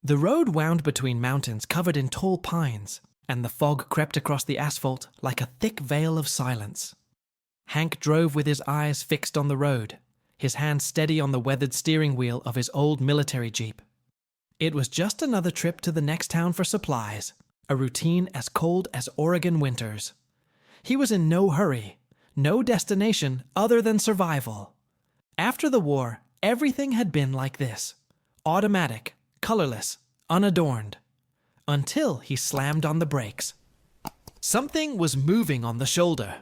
The road wound between mountains covered in tall pines, and the fog crept across the asphalt like a thick veil of silence. Hank drove with his eyes fixed on the road, his hand steady on the weathered steering wheel of his old military jeep. It was just another trip to the next town for supplies, a routine as cold as Oregon winters. He was in no hurry, no destination other than survival. After the war, everything had been like this, automatic, colorless, unadorned, until he slammed on the brakes. Something was moving on the shoulder,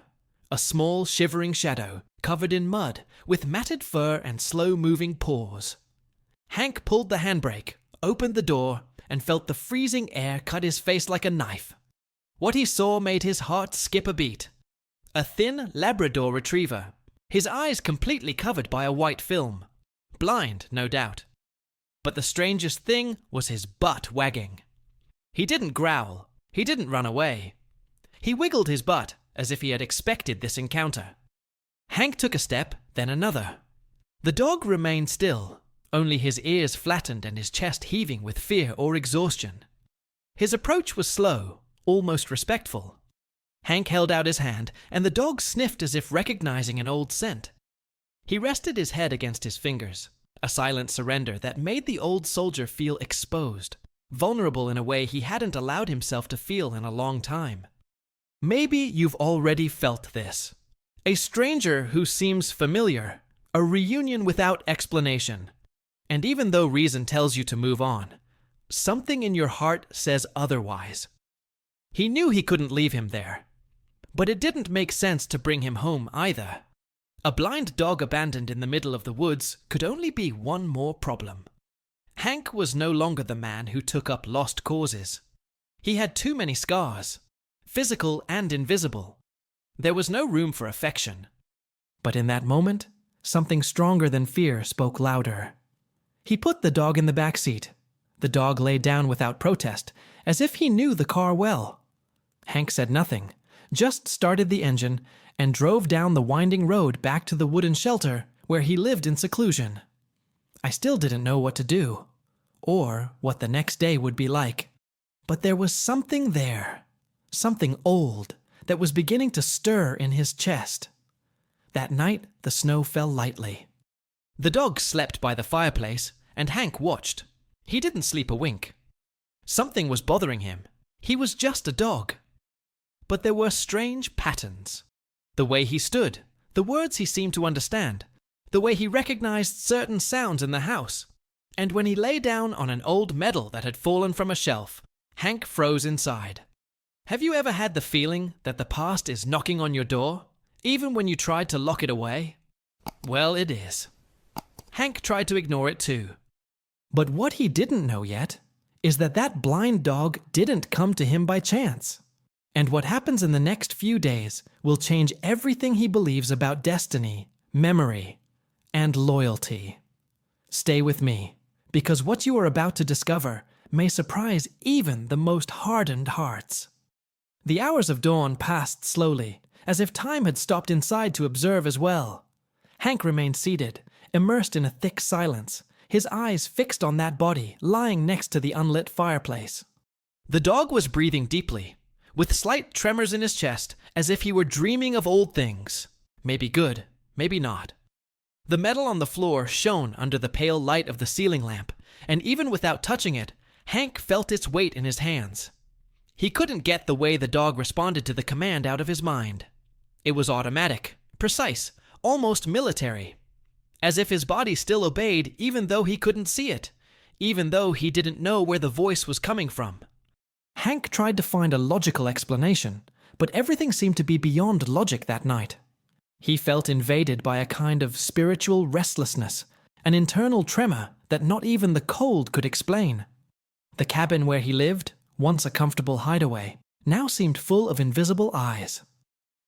a small shivering shadow covered in mud with matted fur and slow-moving paws. Hank pulled the handbrake, opened the door, and felt the freezing air cut his face like a knife. What he saw made his heart skip a beat. A thin Labrador retriever, his eyes completely covered by a white film. Blind, no doubt. But the strangest thing was his butt wagging. He didn't growl. He didn't run away. He wiggled his butt as if he had expected this encounter. Hank took a step, then another. The dog remained still, only his ears flattened and his chest heaving with fear or exhaustion. His approach was slow, almost respectful. Hank held out his hand, and the dog sniffed as if recognizing an old scent. He rested his head against his fingers, a silent surrender that made the old soldier feel exposed, vulnerable in a way he hadn't allowed himself to feel in a long time. Maybe you've already felt this. A stranger who seems familiar, a reunion without explanation. And even though reason tells you to move on, something in your heart says otherwise. He knew he couldn't leave him there. But it didn't make sense to bring him home either. A blind dog abandoned in the middle of the woods could only be one more problem. Hank was no longer the man who took up lost causes. He had too many scars, physical and invisible. There was no room for affection. But in that moment, something stronger than fear spoke louder. He put the dog in the back seat. The dog lay down without protest, as if he knew the car well. Hank said nothing, just started the engine and drove down the winding road back to the wooden shelter where he lived in seclusion. I still didn't know what to do, or what the next day would be like. But there was something there, something old, that was beginning to stir in his chest. That night, the snow fell lightly. The dog slept by the fireplace, and Hank watched. He didn't sleep a wink. Something was bothering him. He was just a dog. But there were strange patterns. The way he stood, the words he seemed to understand, the way he recognized certain sounds in the house. And when he lay down on an old medal that had fallen from a shelf, Hank froze inside. Have you ever had the feeling that the past is knocking on your door, even when you tried to lock it away? Well, it is. Hank tried to ignore it too. But what he didn't know yet is that that blind dog didn't come to him by chance. And what happens in the next few days will change everything he believes about destiny, memory, and loyalty. Stay with me, because what you are about to discover may surprise even the most hardened hearts. The hours of dawn passed slowly, as if time had stopped inside to observe as well. Hank remained seated, immersed in a thick silence, his eyes fixed on that body lying next to the unlit fireplace. The dog was breathing deeply, with slight tremors in his chest, as if he were dreaming of old things. Maybe good, maybe not. The metal on the floor shone under the pale light of the ceiling lamp, and even without touching it, Hank felt its weight in his hands. He couldn't get the way the dog responded to the command out of his mind. It was automatic, precise, almost military. As if his body still obeyed even though he couldn't see it, even though he didn't know where the voice was coming from. Hank tried to find a logical explanation, but everything seemed to be beyond logic that night. He felt invaded by a kind of spiritual restlessness, an internal tremor that not even the cold could explain. The cabin where he lived, once a comfortable hideaway, now seemed full of invisible eyes.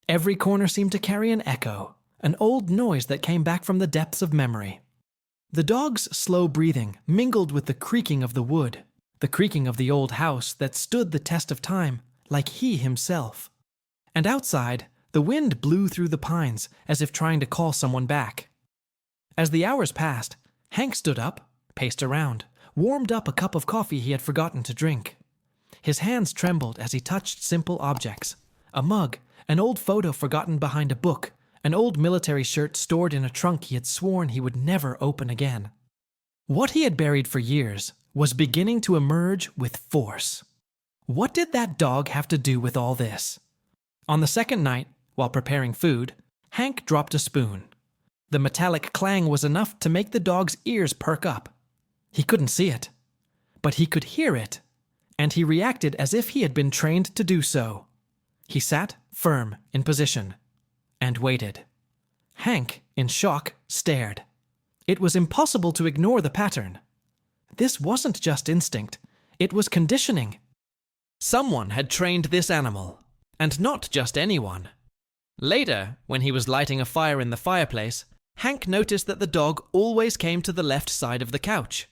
Every corner seemed to carry an echo, an old noise that came back from the depths of memory. The dog's slow breathing mingled with the creaking of the wood, the creaking of the old house that stood the test of time, like he himself. And outside, the wind blew through the pines as if trying to call someone back. As the hours passed, Hank stood up, paced around, warmed up a cup of coffee he had forgotten to drink. His hands trembled as he touched simple objects: a mug, an old photo forgotten behind a book, an old military shirt stored in a trunk he had sworn he would never open again. What he had buried for years was beginning to emerge with force. What did that dog have to do with all this? On the second night, while preparing food, Hank dropped a spoon. The metallic clang was enough to make the dog's ears perk up. He couldn't see it, but he could hear it, and he reacted as if he had been trained to do so. He sat firm in position and waited. Hank, in shock, stared. It was impossible to ignore the pattern. This wasn't just instinct, it was conditioning. Someone had trained this animal, and not just anyone. Later, when he was lighting a fire in the fireplace, Hank noticed that the dog always came to the left side of the couch.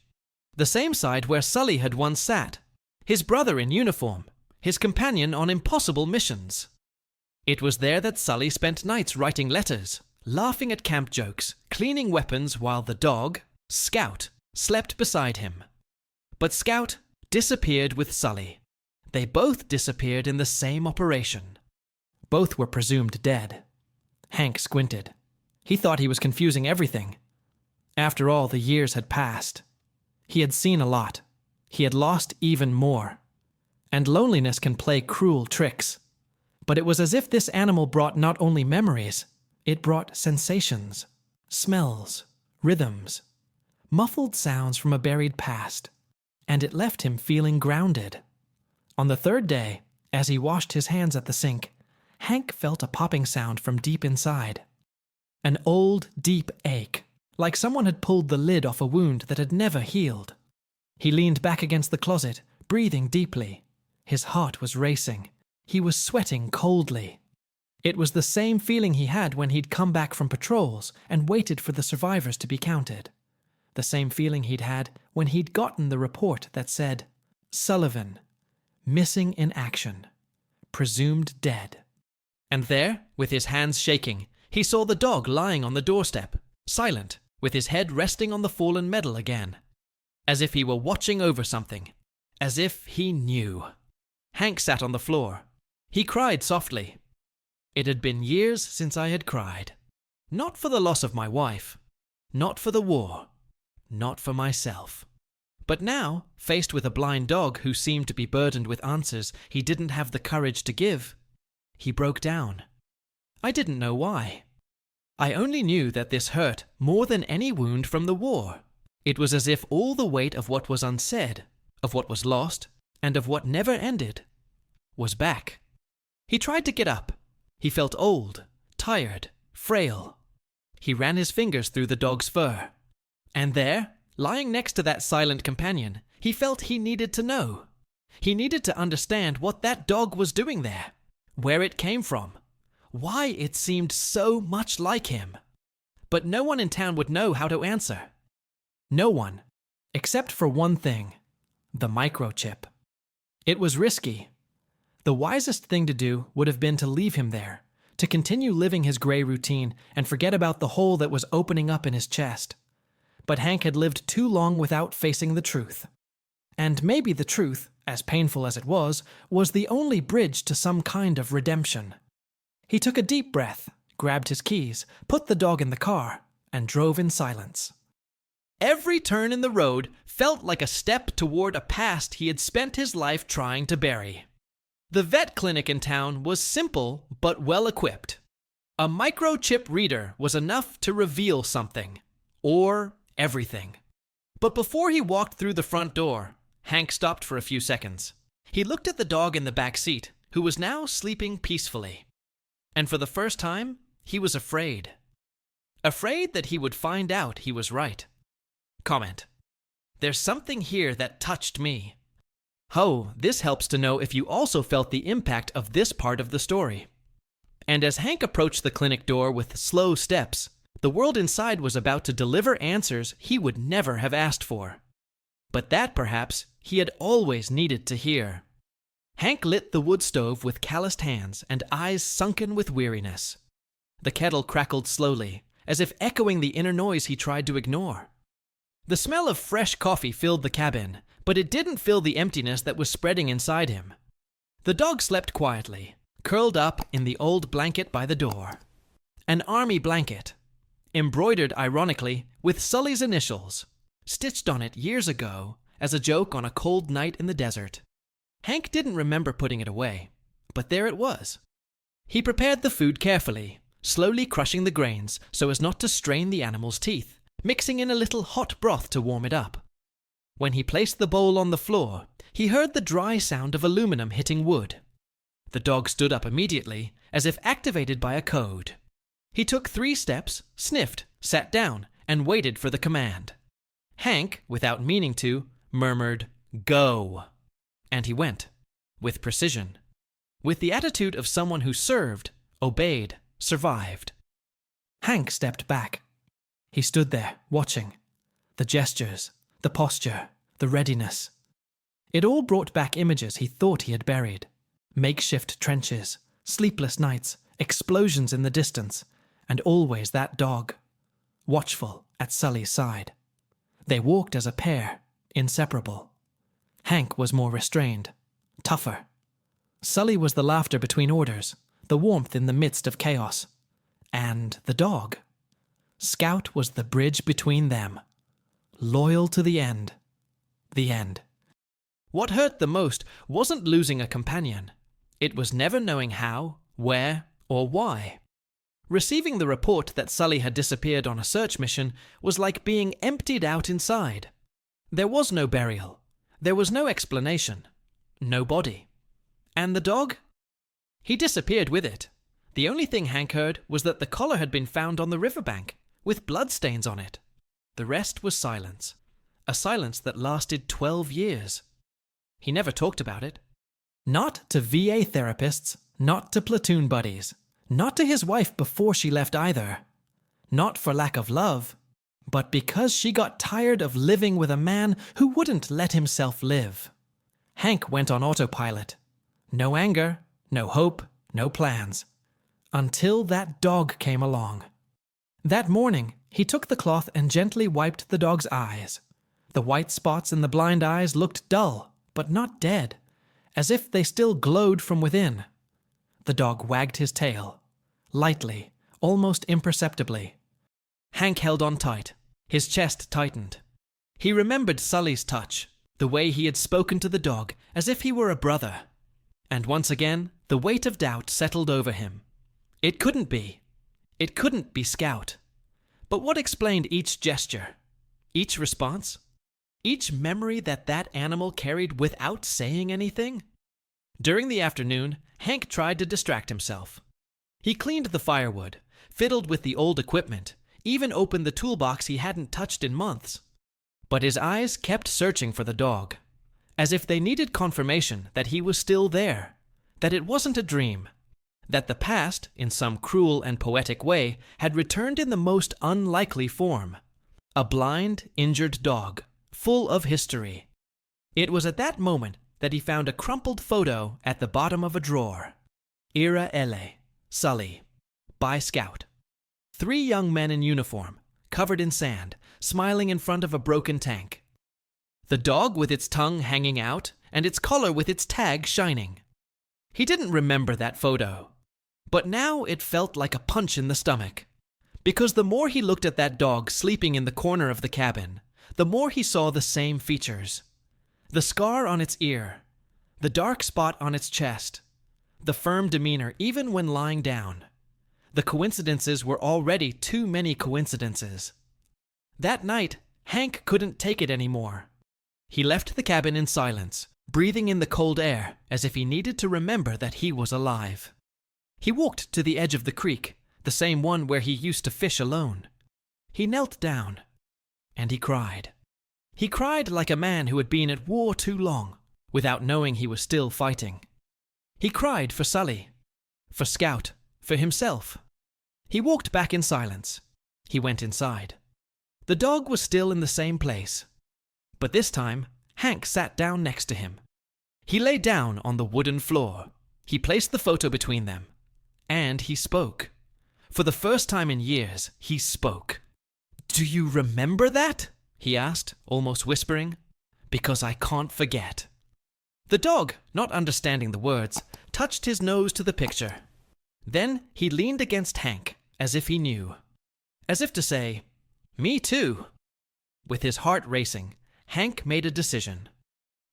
The same side where Sully had once sat, his brother in uniform, his companion on impossible missions. It was there that Sully spent nights writing letters, laughing at camp jokes, cleaning weapons while the dog, Scout, slept beside him. But Scout disappeared with Sully. They both disappeared in the same operation. Both were presumed dead. Hank squinted. He thought he was confusing everything. After all, the years had passed. He had seen a lot. He had lost even more. And loneliness can play cruel tricks. But it was as if this animal brought not only memories, it brought sensations, smells, rhythms, muffled sounds from a buried past, and it left him feeling grounded. On the third day, as he washed his hands at the sink, Hank felt a popping sound from deep inside. An old, deep ache, like someone had pulled the lid off a wound that had never healed. He leaned back against the closet, breathing deeply. His heart was racing. He was sweating coldly. It was the same feeling he had when he'd come back from patrols and waited for the survivors to be counted. The same feeling he'd had when he'd gotten the report that said, Sullivan, missing in action, presumed dead. And there, with his hands shaking, he saw the dog lying on the doorstep, silent, with his head resting on the fallen medal again. As if he were watching over something. As if he knew. Hank sat on the floor. He cried softly. It had been years since I had cried. Not for the loss of my wife. Not for the war. Not for myself. But now, faced with a blind dog who seemed to be burdened with answers he didn't have the courage to give, he broke down. I didn't know why. I only knew that this hurt more than any wound from the war. It was as if all the weight of what was unsaid, of what was lost, and of what never ended, was back. He tried to get up. He felt old, tired, frail. He ran his fingers through the dog's fur. And there, lying next to that silent companion, he felt he needed to know. He needed to understand what that dog was doing there, where it came from, why it seemed so much like him. But no one in town would know how to answer. No one, except for one thing, the microchip. It was risky. The wisest thing to do would have been to leave him there, to continue living his gray routine and forget about the hole that was opening up in his chest. But Hank had lived too long without facing the truth. And maybe the truth, as painful as it was the only bridge to some kind of redemption. He took a deep breath, grabbed his keys, put the dog in the car, and drove in silence. Every turn in the road felt like a step toward a past he had spent his life trying to bury. The vet clinic in town was simple but well-equipped. A microchip reader was enough to reveal something, or everything. But before he walked through the front door, Hank stopped for a few seconds. He looked at the dog in the back seat, who was now sleeping peacefully. And for the first time, he was afraid. Afraid that he would find out he was right. Comment. There's something here that touched me. Oh, this helps to know if you also felt the impact of this part of the story. And as Hank approached the clinic door with slow steps, the world inside was about to deliver answers he would never have asked for. But that, perhaps, he had always needed to hear. Hank lit the wood stove with calloused hands and eyes sunken with weariness. The kettle crackled slowly, as if echoing the inner noise he tried to ignore. The smell of fresh coffee filled the cabin, but it didn't fill the emptiness that was spreading inside him. The dog slept quietly, curled up in the old blanket by the door. An army blanket, embroidered ironically with Sully's initials, stitched on it years ago as a joke on a cold night in the desert. Hank didn't remember putting it away, but there it was. He prepared the food carefully, slowly crushing the grains so as not to strain the animal's teeth, mixing in a little hot broth to warm it up. When he placed the bowl on the floor, he heard the dry sound of aluminum hitting wood. The dog stood up immediately, as if activated by a code. He took 3 steps, sniffed, sat down, and waited for the command. Hank, without meaning to, murmured, "Go." And he went, with precision, with the attitude of someone who served, obeyed, survived. Hank stepped back. He stood there, watching. The gestures, the posture, the readiness. It all brought back images he thought he had buried. Makeshift trenches, sleepless nights, explosions in the distance, and always that dog, watchful at Sully's side. They walked as a pair, inseparable. Hank was more restrained, tougher. Sully was the laughter between orders, the warmth in the midst of chaos. And the dog. Scout was the bridge between them. Loyal to the end. The end. What hurt the most wasn't losing a companion. It was never knowing how, where, or why. Receiving the report that Sully had disappeared on a search mission was like being emptied out inside. There was no burial. There was no explanation. No body. And the dog? He disappeared with it. The only thing Hank heard was that the collar had been found on the riverbank, with bloodstains on it. The rest was silence. A silence that lasted 12 years. He never talked about it. Not to VA therapists, not to platoon buddies, not to his wife before she left either. Not for lack of love, but because she got tired of living with a man who wouldn't let himself live. Hank went on autopilot. No anger, no hope, no plans. Until that dog came along. That morning, he took the cloth and gently wiped the dog's eyes. The white spots in the blind eyes looked dull, but not dead, as if they still glowed from within. The dog wagged his tail, lightly, almost imperceptibly. Hank held on tight. His chest tightened. He remembered Sully's touch, the way he had spoken to the dog as if he were a brother. And once again, the weight of doubt settled over him. It couldn't be. It couldn't be Scout. But what explained each gesture? Each response? Each memory that that animal carried without saying anything? During the afternoon, Hank tried to distract himself. He cleaned the firewood, fiddled with the old equipment, even opened the toolbox he hadn't touched in months. But his eyes kept searching for the dog, as if they needed confirmation that he was still there, that it wasn't a dream, that the past, in some cruel and poetic way, had returned in the most unlikely form. A blind, injured dog, full of history. It was at that moment that he found a crumpled photo at the bottom of a drawer. Ira Ele, Sully, by Scout. 3 young men in uniform, covered in sand, smiling in front of a broken tank. The dog with its tongue hanging out, and its collar with its tag shining. He didn't remember that photo, but now it felt like a punch in the stomach. Because the more he looked at that dog sleeping in the corner of the cabin, the more he saw the same features. The scar on its ear, the dark spot on its chest, the firm demeanor even when lying down. The coincidences were already too many coincidences. That night, Hank couldn't take it anymore. He left the cabin in silence, breathing in the cold air as if he needed to remember that he was alive. He walked to the edge of the creek, the same one where he used to fish alone. He knelt down, and he cried. He cried like a man who had been at war too long, without knowing he was still fighting. He cried for Sully, for Scout, for himself. He walked back in silence. He went inside. The dog was still in the same place. But this time, Hank sat down next to him. He lay down on the wooden floor. He placed the photo between them. And he spoke. For the first time in years, he spoke. "Do you remember that?" he asked, almost whispering. "Because I can't forget." The dog, not understanding the words, touched his nose to the picture. Then he leaned against Hank, as if he knew. As if to say, "Me too." With his heart racing, Hank made a decision.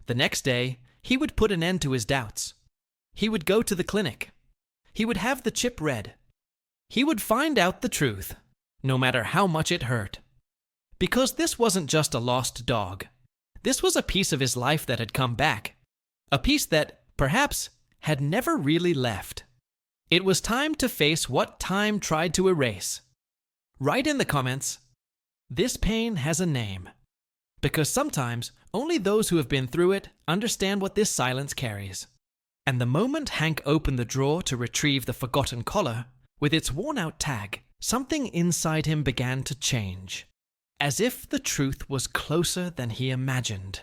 The next day, he would put an end to his doubts. He would go to the clinic. He would have the chip read. He would find out the truth, no matter how much it hurt. Because this wasn't just a lost dog. This was a piece of his life that had come back. A piece that, perhaps, had never really left. It was time to face what time tried to erase. Write in the comments, "This pain has a name." Because sometimes only those who have been through it understand what this silence carries. And the moment Hank opened the drawer to retrieve the forgotten collar, with its worn-out tag, something inside him began to change. As if the truth was closer than he imagined.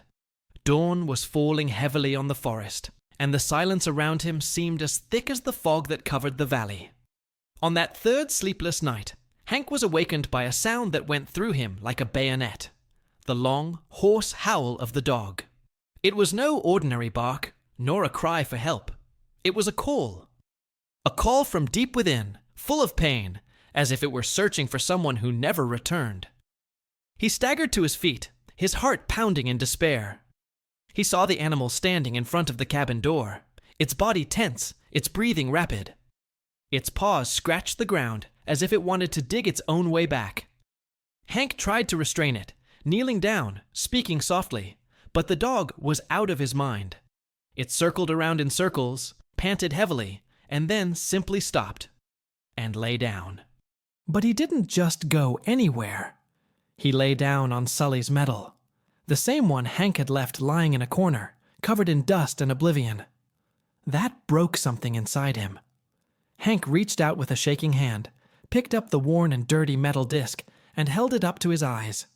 Dawn was falling heavily on the forest, and the silence around him seemed as thick as the fog that covered the valley. On that third sleepless night, Hank was awakened by a sound that went through him like a bayonet. The long, hoarse howl of the dog. It was no ordinary bark, nor a cry for help. It was a call. A call from deep within, full of pain, as if it were searching for someone who never returned. He staggered to his feet, his heart pounding in despair. He saw the animal standing in front of the cabin door, its body tense, its breathing rapid. Its paws scratched the ground as if it wanted to dig its own way back. Hank tried to restrain it, kneeling down, speaking softly, but the dog was out of his mind. It circled around in circles, panted heavily, and then simply stopped and lay down. But he didn't just go anywhere. He lay down on Sully's medal, the same one Hank had left lying in a corner, covered in dust and oblivion. That broke something inside him. Hank reached out with a shaking hand, picked up the worn and dirty metal disc, and held it up to his eyes.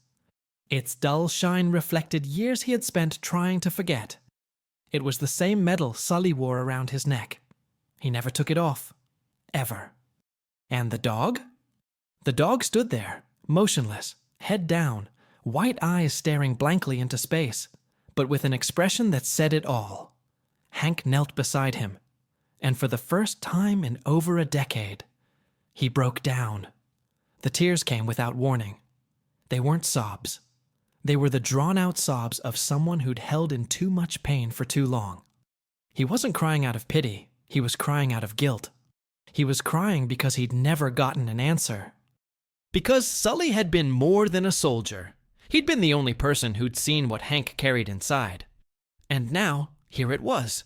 Its dull shine reflected years he had spent trying to forget. It was the same medal Sully wore around his neck. He never took it off. Ever. And the dog? The dog stood there, motionless, head down, white eyes staring blankly into space, but with an expression that said it all. Hank knelt beside him, and for the first time in over a decade, he broke down. The tears came without warning. They weren't sobs. They were the drawn-out sobs of someone who'd held in too much pain for too long. He wasn't crying out of pity. He was crying out of guilt. He was crying because he'd never gotten an answer. Because Sully had been more than a soldier. He'd been the only person who'd seen what Hank carried inside. And now, here it was.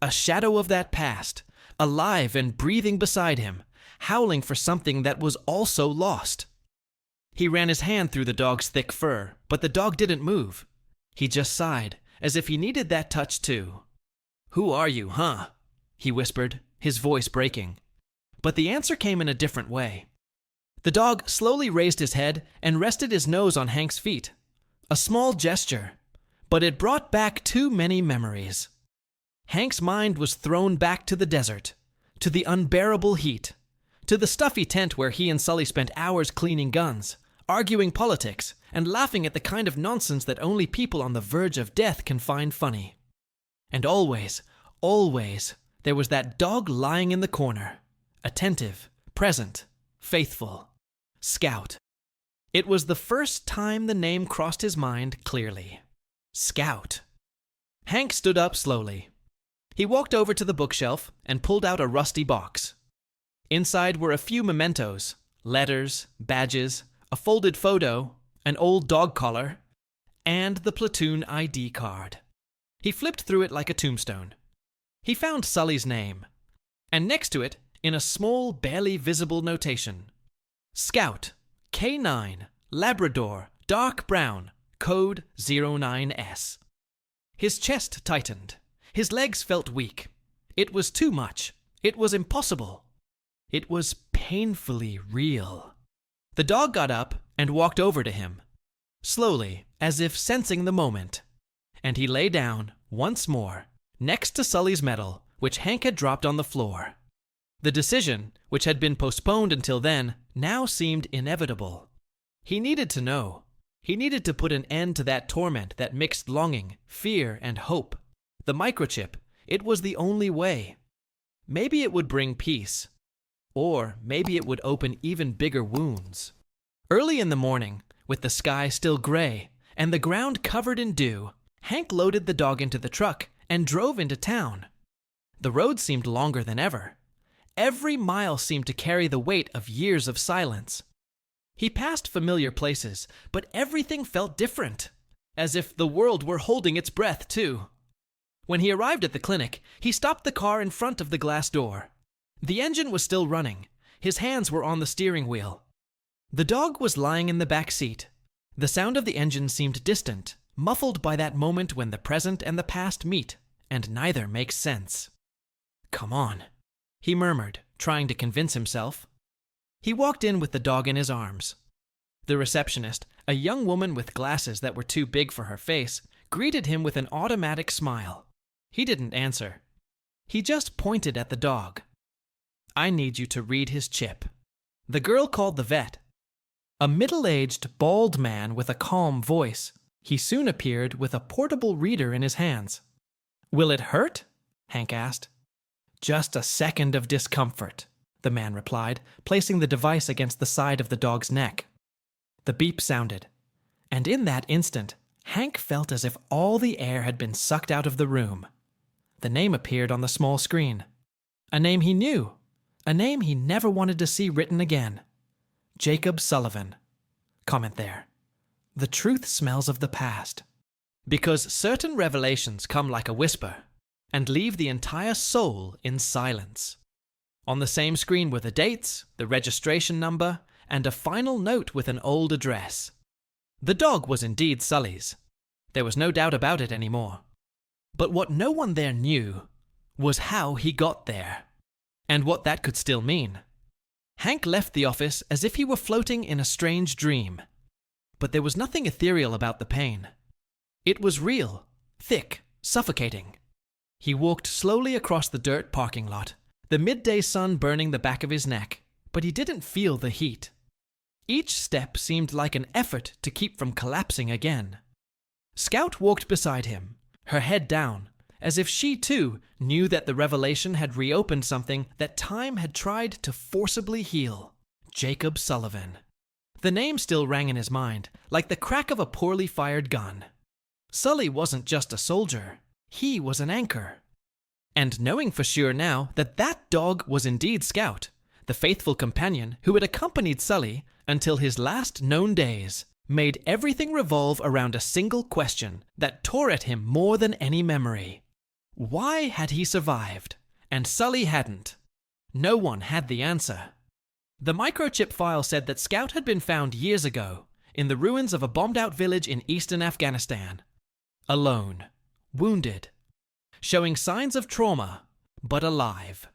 A shadow of that past, alive and breathing beside him, howling for something that was also lost. He ran his hand through the dog's thick fur, but the dog didn't move. He just sighed, as if he needed that touch too. "Who are you, huh?" he whispered, his voice breaking. But the answer came in a different way. The dog slowly raised his head and rested his nose on Hank's feet. A small gesture, but it brought back too many memories. Hank's mind was thrown back to the desert, to the unbearable heat, to the stuffy tent where he and Sully spent hours cleaning guns, arguing politics, and laughing at the kind of nonsense that only people on the verge of death can find funny. And always, always, there was that dog lying in the corner, attentive, present, faithful. Scout. It was the first time the name crossed his mind clearly. Scout. Hank stood up slowly. He walked over to the bookshelf and pulled out a rusty box. Inside were a few mementos, letters, badges, a folded photo, an old dog collar, and the platoon ID card. He flipped through it like a tombstone. He found Sully's name, and next to it, in a small, barely visible notation, Scout, K9, Labrador, dark brown, code 09S. His chest tightened. His legs felt weak. It was too much. It was impossible. It was painfully real. The dog got up and walked over to him, slowly, as if sensing the moment, and he lay down, once more, next to Sully's medal, which Hank had dropped on the floor. The decision, which had been postponed until then, now seemed inevitable. He needed to know. He needed to put an end to that torment that mixed longing, fear, and hope. The microchip, it was the only way. Maybe it would bring peace. Or maybe it would open even bigger wounds. Early in the morning, with the sky still gray and the ground covered in dew, Hank loaded the dog into the truck and drove into town. The road seemed longer than ever. Every mile seemed to carry the weight of years of silence. He passed familiar places, but everything felt different, as if the world were holding its breath too. When he arrived at the clinic, he stopped the car in front of the glass door. The engine was still running. His hands were on the steering wheel. The dog was lying in the back seat. The sound of the engine seemed distant, muffled by that moment when the present and the past meet, and neither makes sense. "Come on," he murmured, trying to convince himself. He walked in with the dog in his arms. The receptionist, a young woman with glasses that were too big for her face, greeted him with an automatic smile. He didn't answer. He just pointed at the dog. "I need you to read his chip." The girl called the vet. A middle-aged, bald man with a calm voice. He soon appeared with a portable reader in his hands. "Will it hurt?" Hank asked. "Just a second of discomfort," the man replied, placing the device against the side of the dog's neck. The beep sounded, and in that instant, Hank felt as if all the air had been sucked out of the room. The name appeared on the small screen. A name he knew. A name he never wanted to see written again. Jacob Sullivan. Comment there. The truth smells of the past. Because certain revelations come like a whisper and leave the entire soul in silence. On the same screen were the dates, the registration number, and a final note with an old address. The dog was indeed Sully's. There was no doubt about it anymore. But what no one there knew was how he got there, and what that could still mean. Hank left the office as if he were floating in a strange dream. But there was nothing ethereal about the pain. It was real, thick, suffocating. He walked slowly across the dirt parking lot, the midday sun burning the back of his neck, but he didn't feel the heat. Each step seemed like an effort to keep from collapsing again. Scout walked beside him, her head down, as if she too knew that the revelation had reopened something that time had tried to forcibly heal. Jacob Sullivan. The name still rang in his mind, like the crack of a poorly fired gun. Sully wasn't just a soldier, he was an anchor. And knowing for sure now that that dog was indeed Scout, the faithful companion who had accompanied Sully until his last known days, made everything revolve around a single question that tore at him more than any memory. Why had he survived, and Sully hadn't? No one had the answer. The microchip file said that Scout had been found years ago in the ruins of a bombed-out village in eastern Afghanistan. Alone, wounded, showing signs of trauma, but alive.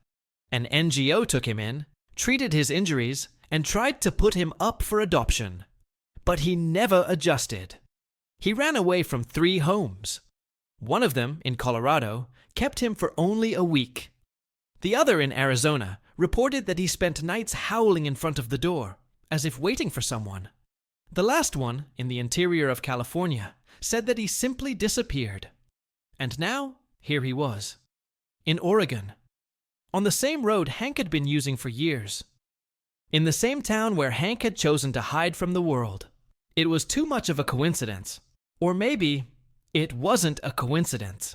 An NGO took him in, treated his injuries, and tried to put him up for adoption. But he never adjusted. He ran away from 3 homes. One of them, in Colorado, kept him for only a week. The other, in Arizona, reported that he spent nights howling in front of the door, as if waiting for someone. The last one, in the interior of California, said that he simply disappeared. And now, here he was. In Oregon. On the same road Hank had been using for years. In the same town where Hank had chosen to hide from the world. It was too much of a coincidence. Or maybe it wasn't a coincidence.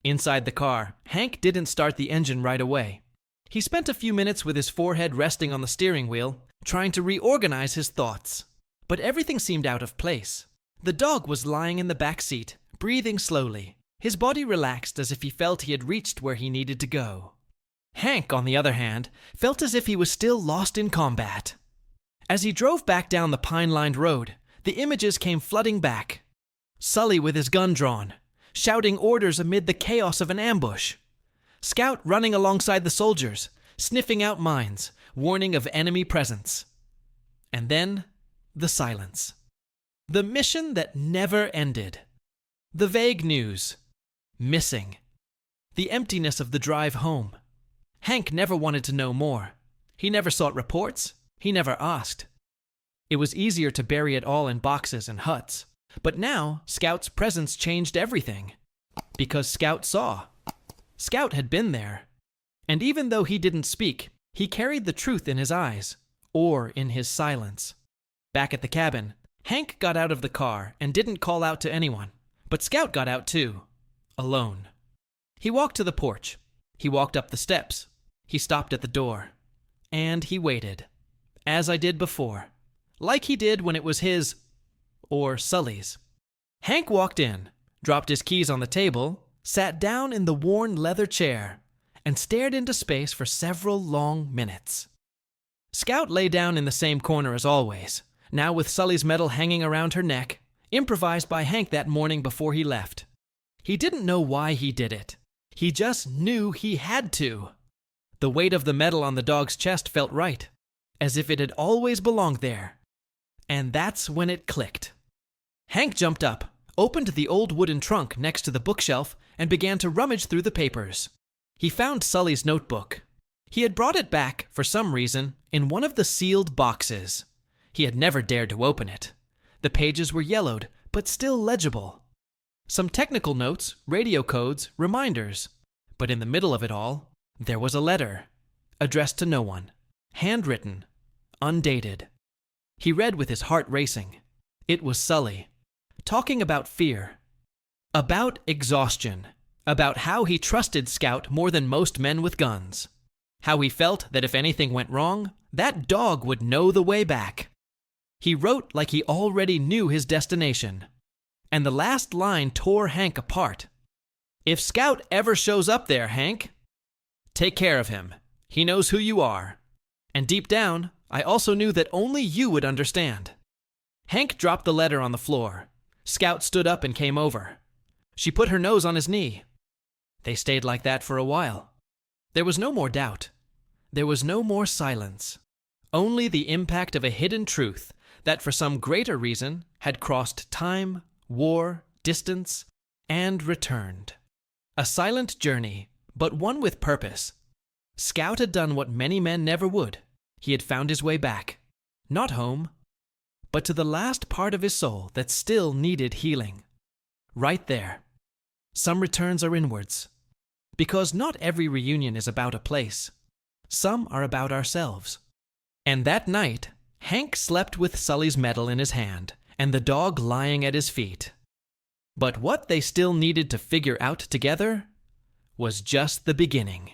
Inside the car, Hank didn't start the engine right away. He spent a few minutes with his forehead resting on the steering wheel, trying to reorganize his thoughts. But everything seemed out of place. The dog was lying in the back seat, breathing slowly. His body relaxed as if he felt he had reached where he needed to go. Hank, on the other hand, felt as if he was still lost in combat. As he drove back down the pine-lined road, the images came flooding back. Sully with his gun drawn, shouting orders amid the chaos of an ambush. Scout running alongside the soldiers, sniffing out mines, warning of enemy presence. And then, the silence. The mission that never ended. The vague news. Missing. The emptiness of the drive home. Hank never wanted to know more. He never sought reports. He never asked. It was easier to bury it all in boxes and huts. But now, Scout's presence changed everything. Because Scout saw. Scout had been there. And even though he didn't speak, he carried the truth in his eyes, or in his silence. Back at the cabin, Hank got out of the car and didn't call out to anyone. But Scout got out too. Alone. He walked to the porch. He walked up the steps. He stopped at the door. And he waited. As I did before. Like he did when it was his, or Sully's. Hank walked in, dropped his keys on the table, sat down in the worn leather chair, and stared into space for several long minutes. Scout lay down in the same corner as always, now with Sully's medal hanging around her neck, improvised by Hank that morning before he left. He didn't know why he did it. He just knew he had to. The weight of the medal on the dog's chest felt right, as if it had always belonged there. And that's when it clicked. Hank jumped up, opened the old wooden trunk next to the bookshelf, and began to rummage through the papers. He found Sully's notebook. He had brought it back, for some reason, in one of the sealed boxes. He had never dared to open it. The pages were yellowed, but still legible. Some technical notes, radio codes, reminders. But in the middle of it all, there was a letter, addressed to no one, handwritten, undated. He read with his heart racing. It was Sully, talking about fear, about exhaustion, about how he trusted Scout more than most men with guns, how he felt that if anything went wrong, that dog would know the way back. He wrote like he already knew his destination, and the last line tore Hank apart. If Scout ever shows up there, Hank, take care of him. He knows who you are. And deep down, I also knew that only you would understand. Hank dropped the letter on the floor. Scout stood up and came over. She put her nose on his knee. They stayed like that for a while. There was no more doubt. There was no more silence. Only the impact of a hidden truth that for some greater reason had crossed time, war, distance, and returned. A silent journey, but one with purpose. Scout had done what many men never would. He had found his way back. Not home, but to the last part of his soul that still needed healing. Right there. Some returns are inwards. Because not every reunion is about a place. Some are about ourselves. And that night, Hank slept with Sully's medal in his hand and the dog lying at his feet. But what they still needed to figure out together was just the beginning.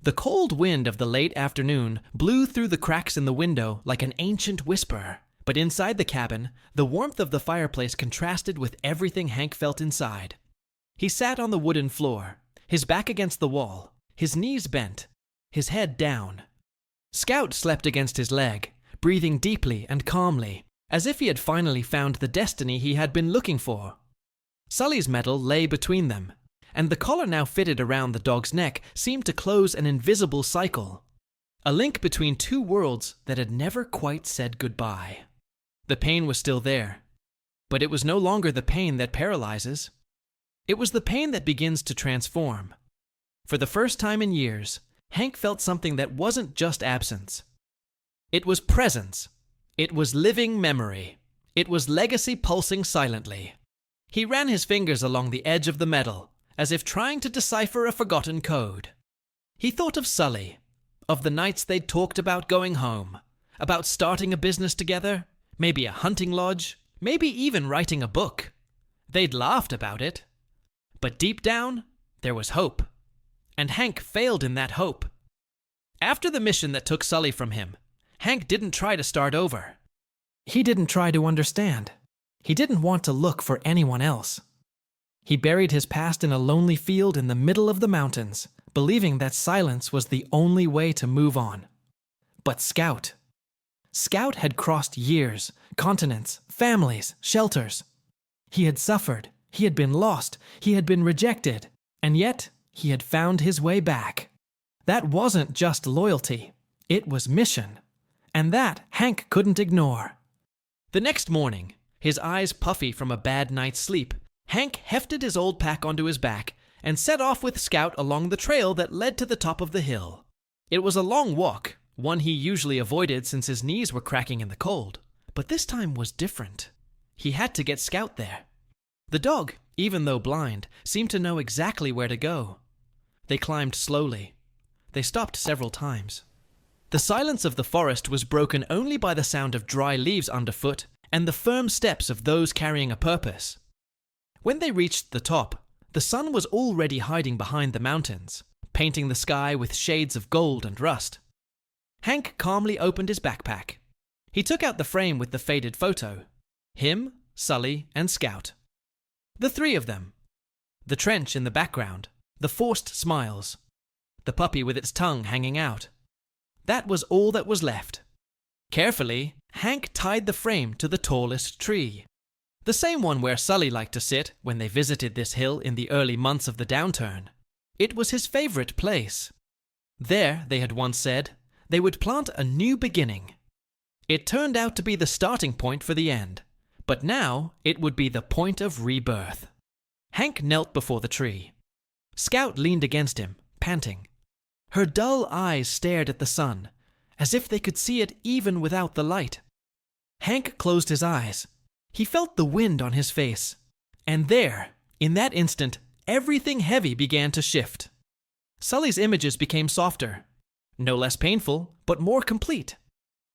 The cold wind of the late afternoon blew through the cracks in the window like an ancient whisper. But inside the cabin, the warmth of the fireplace contrasted with everything Hank felt inside. He sat on the wooden floor, his back against the wall, his knees bent, his head down. Scout slept against his leg, breathing deeply and calmly, as if he had finally found the destiny he had been looking for. Sully's medal lay between them, and the collar now fitted around the dog's neck seemed to close an invisible cycle, a link between two worlds that had never quite said goodbye. The pain was still there, but it was no longer the pain that paralyzes. It was the pain that begins to transform. For the first time in years, Hank felt something that wasn't just absence. It was presence. It was living memory. It was legacy pulsing silently. He ran his fingers along the edge of the medal, as if trying to decipher a forgotten code. He thought of Sully, of the nights they'd talked about going home, about starting a business together, maybe a hunting lodge, maybe even writing a book. They'd laughed about it. But deep down, there was hope. And Hank failed in that hope. After the mission that took Sully from him, Hank didn't try to start over. He didn't try to understand. He didn't want to look for anyone else. He buried his past in a lonely field in the middle of the mountains, believing that silence was the only way to move on. But Scout had crossed years, continents, families, shelters. He had suffered, he had been lost, he had been rejected, and yet he had found his way back. That wasn't just loyalty, it was mission. And that Hank couldn't ignore. The next morning, his eyes puffy from a bad night's sleep, Hank hefted his old pack onto his back and set off with Scout along the trail that led to the top of the hill. It was a long walk, one he usually avoided since his knees were cracking in the cold. But this time was different. He had to get Scout there. The dog, even though blind, seemed to know exactly where to go. They climbed slowly. They stopped several times. The silence of the forest was broken only by the sound of dry leaves underfoot and the firm steps of those carrying a purpose. When they reached the top, the sun was already hiding behind the mountains, painting the sky with shades of gold and rust. Hank calmly opened his backpack. He took out the frame with the faded photo. Him, Sully, and Scout. The three of them. The trench in the background, the forced smiles, the puppy with its tongue hanging out. That was all that was left. Carefully, Hank tied the frame to the tallest tree. The same one where Sully liked to sit when they visited this hill in the early months of the downturn. It was his favorite place. There, they had once said, they would plant a new beginning. It turned out to be the starting point for the end, but now it would be the point of rebirth. Hank knelt before the tree. Scout leaned against him, panting. Her dull eyes stared at the sun, as if they could see it even without the light. Hank closed his eyes. He felt the wind on his face. And there, in that instant, everything heavy began to shift. Sully's images became softer. No less painful, but more complete.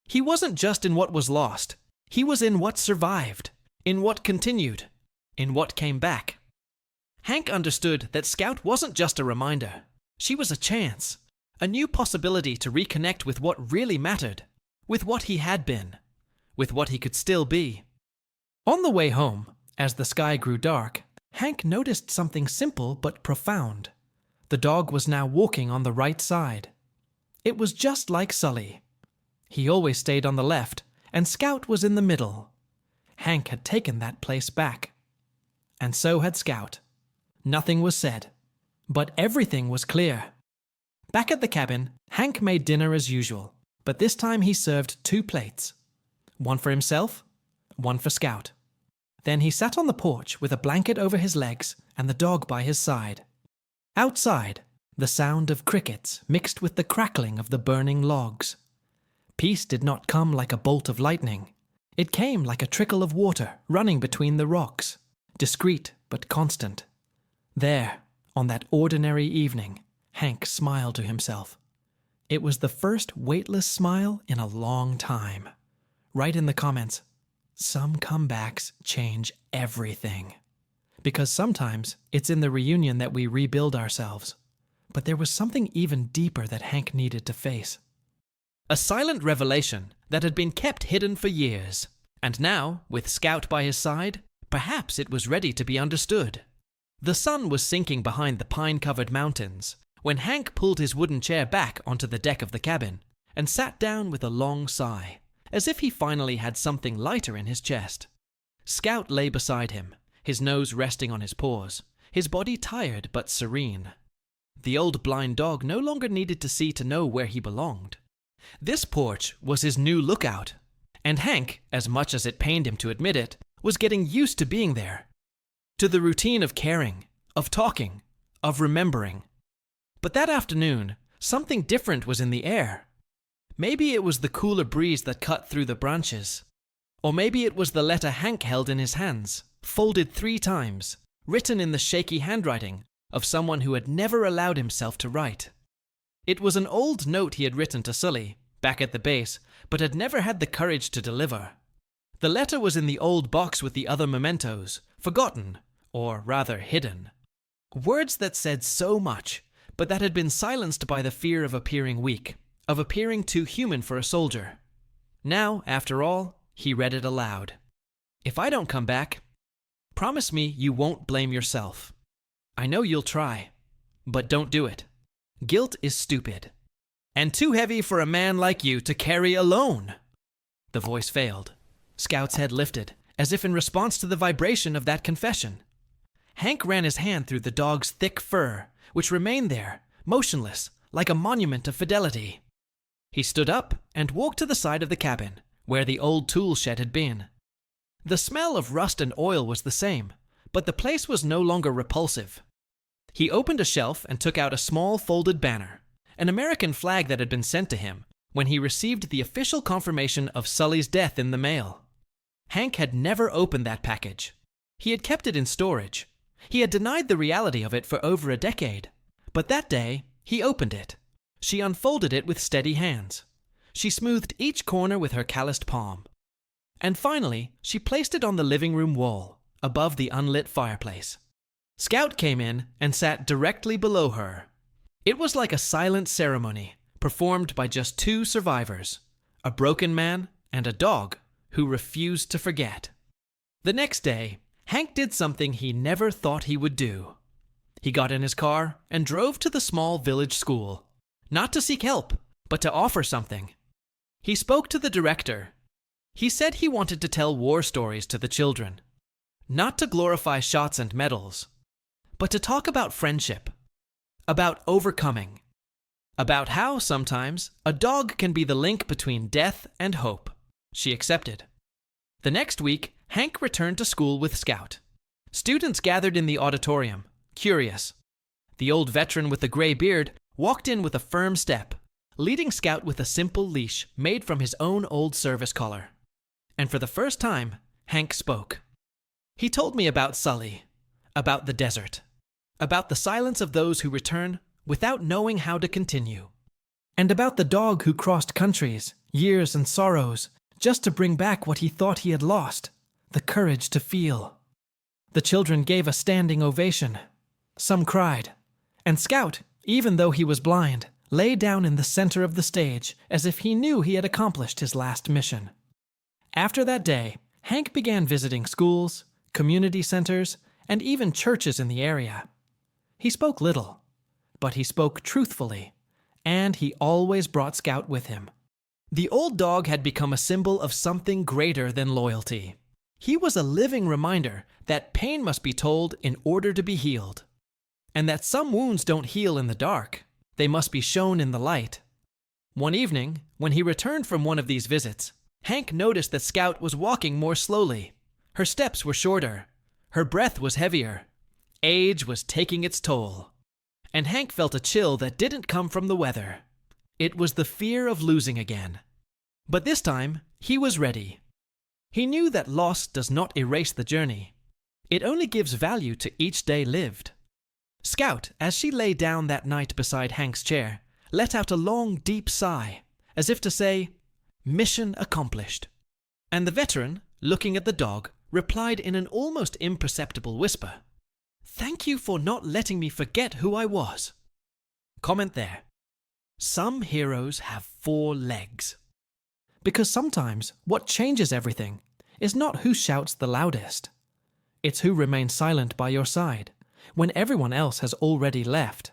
He wasn't just in what was lost. He was in what survived, in what continued, in what came back. Hank understood that Scout wasn't just a reminder. She was a chance, a new possibility to reconnect with what really mattered, with what he had been, with what he could still be. On the way home, as the sky grew dark, Hank noticed something simple but profound. The dog was now walking on the right side. It was just like Sully. He always stayed on the left, and Scout was in the middle. Hank had taken that place back. And so had Scout. Nothing was said, but everything was clear. Back at the cabin, Hank made dinner as usual, but this time he served 2 plates. One for himself, one for Scout. Then he sat on the porch with a blanket over his legs and the dog by his side. Outside, the sound of crickets mixed with the crackling of the burning logs. Peace did not come like a bolt of lightning. It came like a trickle of water running between the rocks, discreet but constant. There, on that ordinary evening, Hank smiled to himself. It was the first weightless smile in a long time. Write in the comments, some comebacks change everything. Because sometimes it's in the reunion that we rebuild ourselves. But there was something even deeper that Hank needed to face. A silent revelation that had been kept hidden for years. And now, with Scout by his side, perhaps it was ready to be understood. The sun was sinking behind the pine-covered mountains when Hank pulled his wooden chair back onto the deck of the cabin and sat down with a long sigh, as if he finally had something lighter in his chest. Scout lay beside him, his nose resting on his paws, his body tired but serene. The old blind dog no longer needed to see to know where he belonged. This porch was his new lookout, and Hank, as much as it pained him to admit it, was getting used to being there. To the routine of caring, of talking, of remembering. But that afternoon, something different was in the air. Maybe it was the cooler breeze that cut through the branches. Or maybe it was the letter Hank held in his hands, folded 3 times, written in the shaky handwriting of someone who had never allowed himself to write. It was an old note he had written to Sully, back at the base, but had never had the courage to deliver. The letter was in the old box with the other mementos, forgotten, or rather hidden. Words that said so much, but that had been silenced by the fear of appearing weak, of appearing too human for a soldier. Now, after all, he read it aloud. If I don't come back, promise me you won't blame yourself. I know you'll try, but don't do it. Guilt is stupid, and too heavy for a man like you to carry alone. The voice failed. Scout's head lifted, as if in response to the vibration of that confession. Hank ran his hand through the dog's thick fur, which remained there, motionless, like a monument of fidelity. He stood up and walked to the side of the cabin, where the old tool shed had been. The smell of rust and oil was the same, but the place was no longer repulsive. He opened a shelf and took out a small folded banner, an American flag that had been sent to him when he received the official confirmation of Sully's death in the mail. Hank had never opened that package. He had kept it in storage. He had denied the reality of it for over a decade. But that day, he opened it. She unfolded it with steady hands. She smoothed each corner with her calloused palm. And finally, she placed it on the living room wall, above the unlit fireplace. Scout came in and sat directly below her. It was like a silent ceremony, performed by just two survivors, a broken man and a dog who refused to forget. The next day, Hank did something he never thought he would do. He got in his car and drove to the small village school, not to seek help, but to offer something. He spoke to the director. He said he wanted to tell war stories to the children, not to glorify shots and medals, but to talk about friendship, about overcoming, about how sometimes a dog can be the link between death and hope. She accepted. The next week, Hank returned to school with Scout. Students gathered in the auditorium, curious. The old veteran with the gray beard walked in with a firm step, leading Scout with a simple leash made from his own old service collar. And for the first time, Hank spoke. He told me about Sully, about the desert, about the silence of those who return without knowing how to continue, and about the dog who crossed countries, years and sorrows, just to bring back what he thought he had lost, the courage to feel. The children gave a standing ovation. Some cried, and Scout, even though he was blind, lay down in the center of the stage as if he knew he had accomplished his last mission. After that day, Hank began visiting schools, community centers, and even churches in the area. He spoke little, but he spoke truthfully, and he always brought Scout with him. The old dog had become a symbol of something greater than loyalty. He was a living reminder that pain must be told in order to be healed, and that some wounds don't heal in the dark. They must be shown in the light. One evening, when he returned from one of these visits, Hank noticed that Scout was walking more slowly. Her steps were shorter. Her breath was heavier. Age was taking its toll. And Hank felt a chill that didn't come from the weather. It was the fear of losing again. But this time, he was ready. He knew that loss does not erase the journey. It only gives value to each day lived. Scout, as she lay down that night beside Hank's chair, let out a long, deep sigh, as if to say, "Mission accomplished." And the veteran, looking at the dog, replied in an almost imperceptible whisper, "Thank you for not letting me forget who I was." Comment there. Some heroes have 4 legs. Because sometimes what changes everything is not who shouts the loudest. It's who remains silent by your side when everyone else has already left.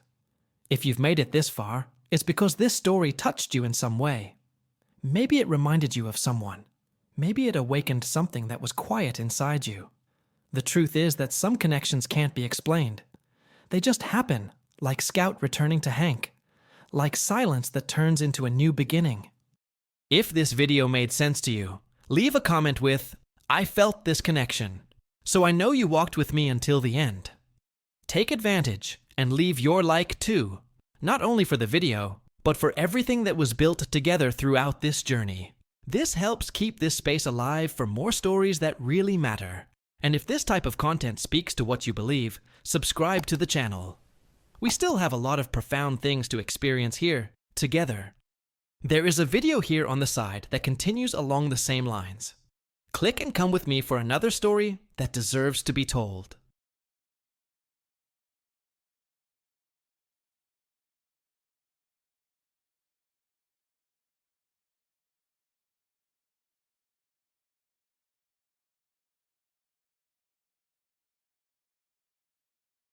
If you've made it this far, it's because this story touched you in some way. Maybe it reminded you of someone. Maybe it awakened something that was quiet inside you. The truth is that some connections can't be explained. They just happen, like Scout returning to Hank, like silence that turns into a new beginning. If this video made sense to you, leave a comment with, "I felt this connection, so I know you walked with me until the end." Take advantage and leave your like too, not only for the video, but for everything that was built together throughout this journey. This helps keep this space alive for more stories that really matter. And if this type of content speaks to what you believe, subscribe to the channel. We still have a lot of profound things to experience here, together. There is a video here on the side that continues along the same lines. Click and come with me for another story that deserves to be told.